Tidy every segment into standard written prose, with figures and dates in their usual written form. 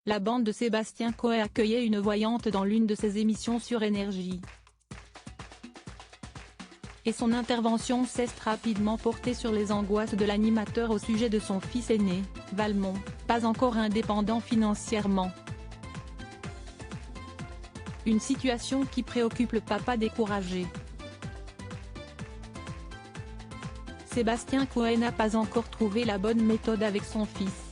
la bande de Sébastien Coé accueillait une voyante dans l'une de ses émissions sur Énergie. Et son intervention s'est rapidement portée sur les angoisses de l'animateur au sujet de son fils aîné, Valmont, pas encore indépendant financièrement. Une situation qui préoccupe le papa découragé. Sébastien Coé n'a pas encore trouvé la bonne méthode avec son fils.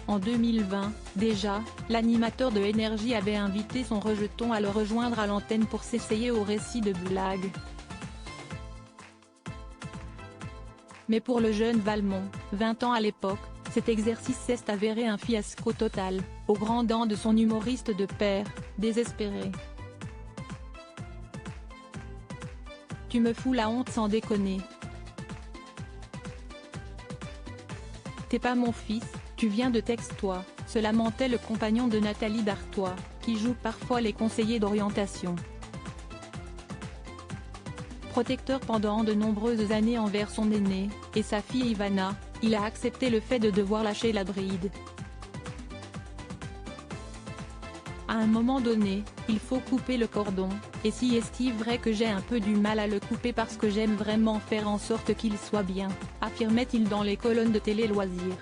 En 2020, déjà, l'animateur de Énergie avait invité son rejeton à le rejoindre à l'antenne pour s'essayer au récit de blagues. Mais pour le jeune Valmont, 20 ans à l'époque, cet exercice s'est avéré un fiasco total, aux grandes dents de son humoriste de père, désespéré. Tu me fous la honte sans déconner. T'es pas mon fils, tu viens de Textois, se lamentait le compagnon de Nathalie Dartois, qui joue parfois les conseillers d'orientation. Protecteur pendant de nombreuses années envers son aîné, et sa fille Ivana, il a accepté le fait de devoir lâcher la bride. À un moment donné, il faut couper le cordon, et si est-il vrai que j'ai un peu du mal à le couper parce que j'aime vraiment faire en sorte qu'il soit bien, affirmait-il dans les colonnes de Télé Loisirs.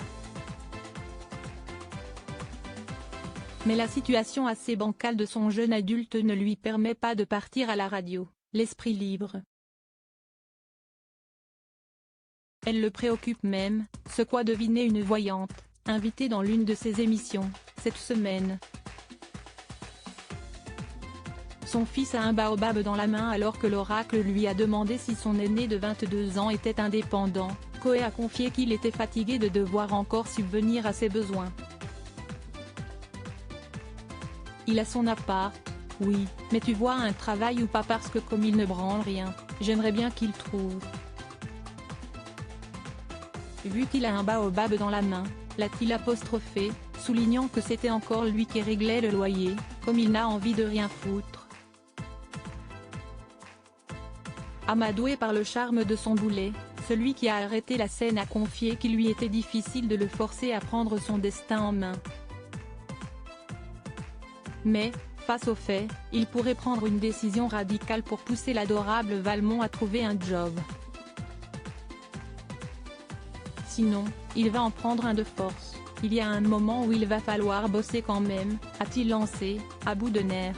Mais la situation assez bancale de son jeune adulte ne lui permet pas de partir à la radio, l'esprit libre. Elle le préoccupe même, ce qu'a deviné une voyante, invitée dans l'une de ses émissions, cette semaine. Son fils a un baobab dans la main alors que l'oracle lui a demandé si son aîné de 22 ans était indépendant. Coé a confié qu'il était fatigué de devoir encore subvenir à ses besoins. Il a son appart, oui, mais tu vois un travail ou pas parce que comme il ne branle rien, j'aimerais bien qu'il trouve. Vu qu'il a un baobab dans la main, l'a-t-il apostrophé, soulignant que c'était encore lui qui réglait le loyer, comme il n'a envie de rien foutre. Amadoué par le charme de son boulet, celui qui a arrêté la scène a confié qu'il lui était difficile de le forcer à prendre son destin en main. Mais, face aux faits, il pourrait prendre une décision radicale pour pousser l'adorable Valmont à trouver un job. Sinon, il va en prendre un de force, il y a un moment où il va falloir bosser quand même, a-t-il lancé, à bout de nerfs.